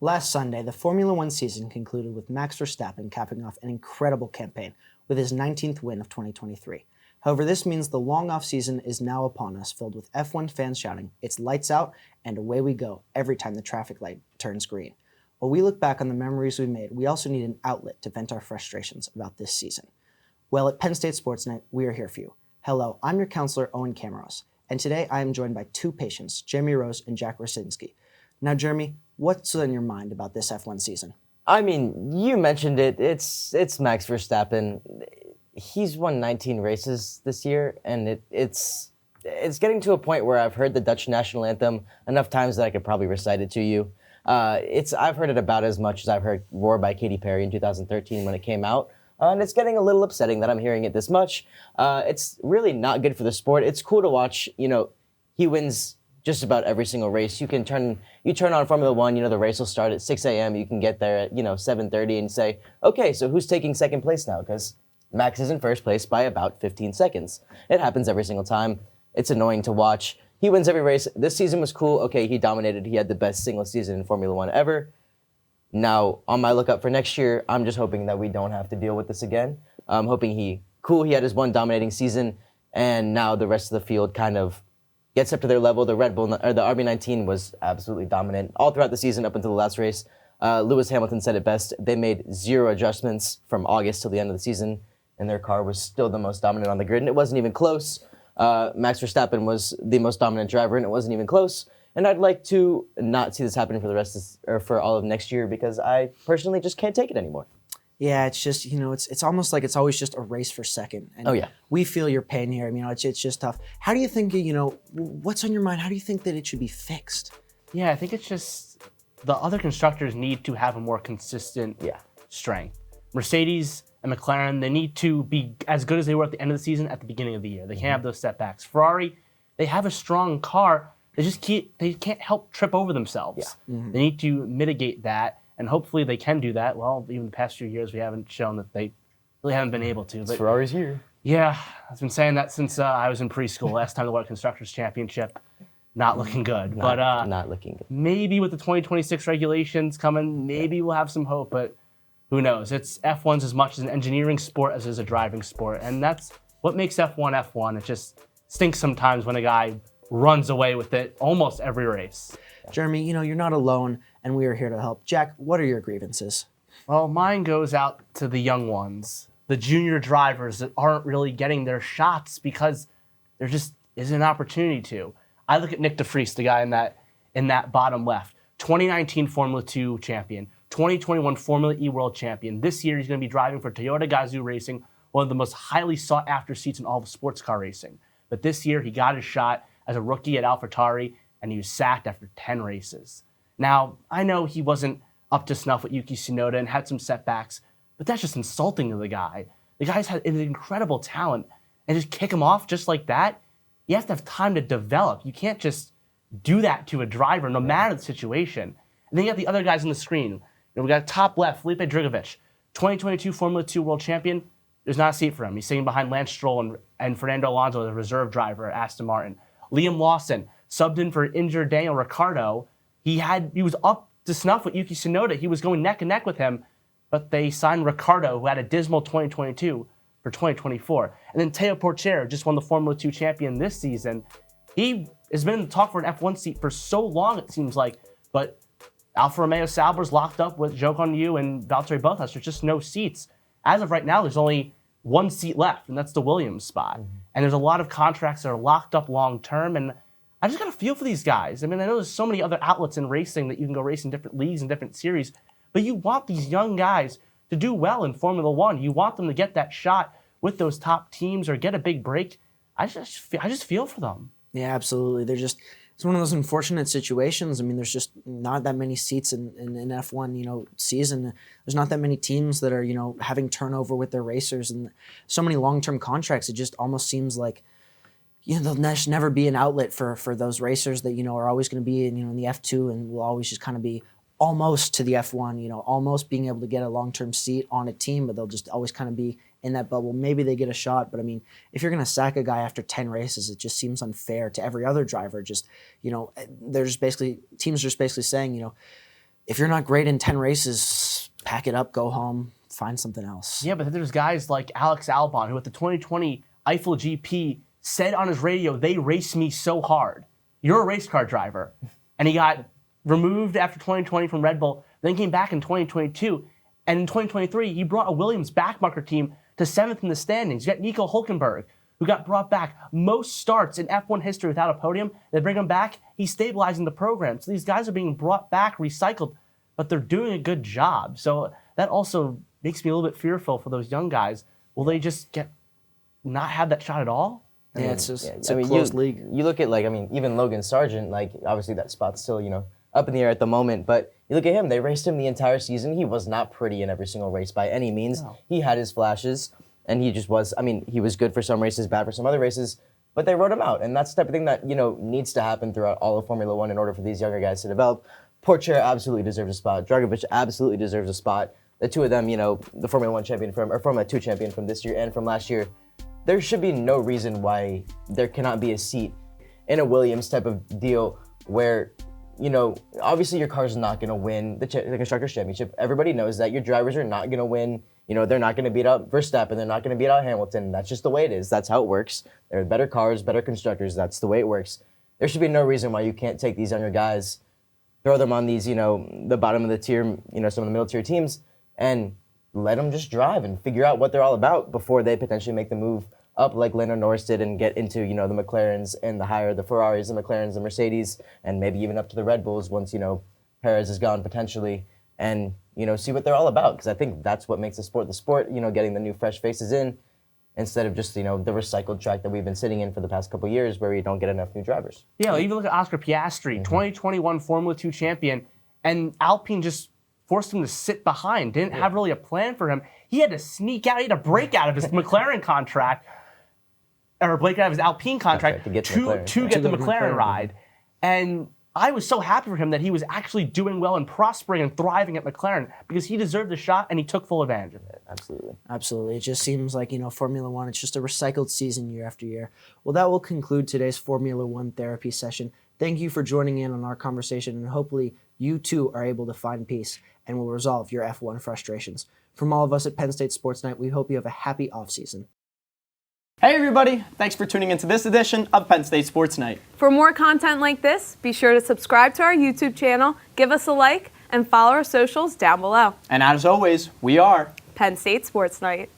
Last Sunday, the Formula One season concluded with Max Verstappen capping off an incredible campaign with his 19th win of 2023. However, this means the long off season is now upon us, filled with F1 fans shouting, "It's lights out," and away we go every time the traffic light turns green. While we look back on the memories we made, we also need an outlet to vent our frustrations about this season. Well, at Penn State Sports Night, we are here for you. Hello, I'm your counselor, Owen Cameros, and today I am joined by two patients, Jeremy Rose and Jack Rachinsky. Now, Jeremy, what's on your mind about this F1 season? I mean, you mentioned it. It's Max Verstappen. He's won 19 races this year, and it's getting to a point where I've heard the Dutch national anthem enough times that I could probably recite it to you. I've heard it about as much as I've heard "Roar" by Katy Perry in 2013 when it came out, and it's getting a little upsetting that I'm hearing it this much. It's really not good for the sport. It's cool to watch. He wins just about every single race. You turn on Formula One. The race will start at 6 a.m. You can get there at 7:30 and say, okay, so who's taking second place now? Because Max is in first place by about 15 seconds. It happens every single time. It's annoying to watch. He wins every race. This season was cool. Okay, he dominated. He had the best single season in Formula One ever. Now, on my lookout for next year, I'm just hoping that we don't have to deal with this again. I'm hoping he had his one dominating season, and now the rest of the field kind of gets up to their level. The Red Bull or the RB19 was absolutely dominant all throughout the season up until the last race. Lewis Hamilton said it best. They made 0 adjustments from August till the end of the season, and their car was still the most dominant on the grid, and it wasn't even close. Max Verstappen was the most dominant driver, and it wasn't even close. And I'd like to not see this happen for the rest or for all of next year because I personally just can't take it anymore. Yeah, it's just, it's almost like it's always just a race for second. And Oh, yeah. We feel your pain here. It's just tough. How do you think, what's on your mind? How do you think that it should be fixed? Yeah, I think it's just the other constructors need to have a more consistent strength. Mercedes and McLaren, they need to be as good as they were at the end of the season at the beginning of the year. They can't have those setbacks. Ferrari, they have a strong car. They can't help trip over themselves. Yeah. Mm-hmm. They need to mitigate that, and hopefully they can do that. Well, even the past few years, we haven't shown that they really haven't been able to. But Ferrari's here. Yeah, I've been saying that since I was in preschool. Last time they won a Constructors' Championship, not looking good. Not looking good. Maybe with the 2026 regulations coming, maybe we'll have some hope, but who knows? It's F1's as much as an engineering sport as it is a driving sport, and that's what makes F1 F1. It just stinks sometimes when a guy runs away with it almost every race. Jeremy, you're not alone, and we are here to help. Jack, what are your grievances? Well, mine goes out to the young ones, the junior drivers that aren't really getting their shots because there just isn't an opportunity to. I look at Nick DeVries, the guy in that bottom left, 2019 Formula 2 champion, 2021 Formula E World champion. This year, he's going to be driving for Toyota Gazoo Racing, one of the most highly sought-after seats in all of sports car racing. But this year, he got his shot as a rookie at AlphaTauri, and he was sacked after 10 races. Now, I know he wasn't up to snuff with Yuki Tsunoda and had some setbacks, but that's just insulting to the guy. The guy's had an incredible talent, and just kick him off just like that? You have to have time to develop. You can't just do that to a driver, no matter the situation. And then you have the other guys on the screen. We got top left, Felipe Drugovich, 2022 Formula 2 world champion. There's not a seat for him. He's sitting behind Lance Stroll and Fernando Alonso, the reserve driver at Aston Martin. Liam Lawson, subbed in for injured Daniel Ricciardo. He was up to snuff with Yuki Tsunoda. He was going neck and neck with him, but they signed Ricciardo, who had a dismal 2022, for 2024. And then Teo Porcher just won the Formula 2 champion this season. He has been in the talk for an F1 seat for so long, it seems like, but Alfa Romeo Sauber's locked up with Zhou Guanyu and Valtteri Bottas. There's just no seats. As of right now, there's only one seat left, and that's the Williams spot. Mm-hmm. And there's a lot of contracts that are locked up long term, and I just got to feel for these guys. I mean, I know there's so many other outlets in racing that you can go race in different leagues and different series, but you want these young guys to do well in Formula One. You want them to get that shot with those top teams or get a big break. I just feel for them. Yeah, absolutely. It's one of those unfortunate situations. I mean, there's just not that many seats in F1, season. There's not that many teams that are, having turnover with their racers and so many long-term contracts. It just almost seems like, there'll never be an outlet for those racers that, are always going to be in the F2 and will always just kind of be almost to the F1, almost being able to get a long-term seat on a team, but they'll just always kind of be in that bubble. Maybe they get a shot, but I mean, if you're going to sack a guy after 10 races, it just seems unfair to every other driver. Just, teams are just basically saying, if you're not great in 10 races, pack it up, go home, find something else. Yeah, but then there's guys like Alex Albon, who at the 2020 Eiffel GP said on his radio, "They raced me so hard." You're a race car driver. And he got removed after 2020 from Red Bull, then came back in 2022. And in 2023, he brought a Williams backmarker team to 7th in the standings. You got Nico Hulkenberg, who got brought back. Most starts in F1 history without a podium. They bring him back. He's stabilizing the program. So these guys are being brought back, recycled, but they're doing a good job. So that also makes me a little bit fearful for those young guys. Will they just not have that shot at all? Yeah, it's a closed league. You look at, even Logan Sargent, obviously that spot's still, up in the air at the moment, but you look at him, they raced him the entire season. He was not pretty in every single race by any means. No. He had his flashes, and he just was, he was good for some races, bad for some other races, but they wrote him out, and that's the type of thing that, needs to happen throughout all of Formula One in order for these younger guys to develop. Porsche absolutely deserves a spot. Dragovich absolutely deserves a spot. The two of them, the Formula 1 champion or Formula 2 champion from this year and from last year, there should be no reason why there cannot be a seat in a Williams type of deal where, obviously your car's not going to win the Constructors' Championship. Everybody knows that. Your drivers are not going to win. They're not going to beat out Verstappen. They're not going to beat out Hamilton. That's just the way it is. That's how it works. There are better cars, better constructors. That's the way it works. There should be no reason why you can't take these younger guys, throw them on these, the bottom of the tier, some of the middle tier teams, and let them just drive and figure out what they're all about before they potentially make the move up like Lando Norris did and get into, the McLarens and the Ferraris, the McLarens, the Mercedes, and maybe even up to the Red Bulls once, Perez is gone potentially, and, see what they're all about. Because I think that's what makes the sport, getting the new fresh faces in instead of just, the recycled track that we've been sitting in for the past couple of years where we don't get enough new drivers. Yeah, even look at Oscar Piastri, 2021 Formula 2 champion, and Alpine just forced him to sit behind, didn't have really a plan for him. He had to sneak out, he had to break out of his McLaren contract, or break out of his Alpine contract to get the McLaren ride. And I was so happy for him that he was actually doing well and prospering and thriving at McLaren because he deserved the shot and he took full advantage of it. Absolutely. Absolutely. It just seems like, Formula One, it's just a recycled season year after year. Well, that will conclude today's Formula One therapy session. Thank you for joining in on our conversation, and hopefully you too are able to find peace and will resolve your F1 frustrations. From all of us at Penn State Sports Night, we hope you have a happy offseason. Hey everybody, thanks for tuning into this edition of Penn State Sports Night. For more content like this, be sure to subscribe to our YouTube channel, give us a like, and follow our socials down below. And as always, we are Penn State Sports Night.